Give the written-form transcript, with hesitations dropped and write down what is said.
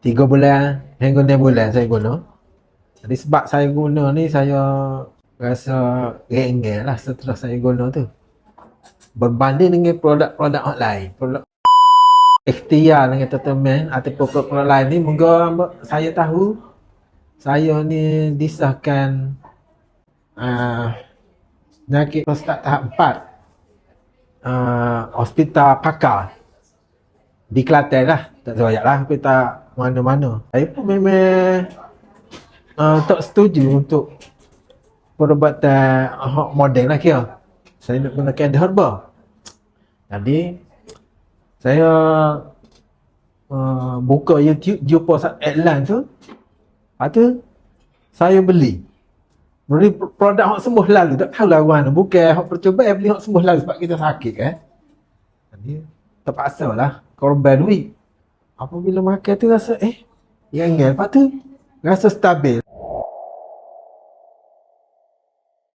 3 bulan hingga 6 bulan saya guna. Jadi sebab saya guna ni, saya rasa rengeh lah setelah saya guna tu, berbanding dengan produk-produk online. Produk ikhtiar dengan teman ataupun produk lain ni, moga saya tahu saya ni disahkan penyakit prostat tahap 4, hospital pakar di Kelantan lah, tak tahu lah hospital mana-mana. Saya pun memang tak setuju untuk perubatan modern lah kira. Saya nak gunakan herba. Jadi saya buka YouTube, jumpa iklan tu, lepas tu saya beli produk hak sembuh lalu. Tak tahu lah mana, bukan hak percubaan, beli hak sembuh lalu sebab kita sakit kan. Jadi terpaksa lah korban duit. Apabila makan tu rasa yang lepas tu rasa stabil.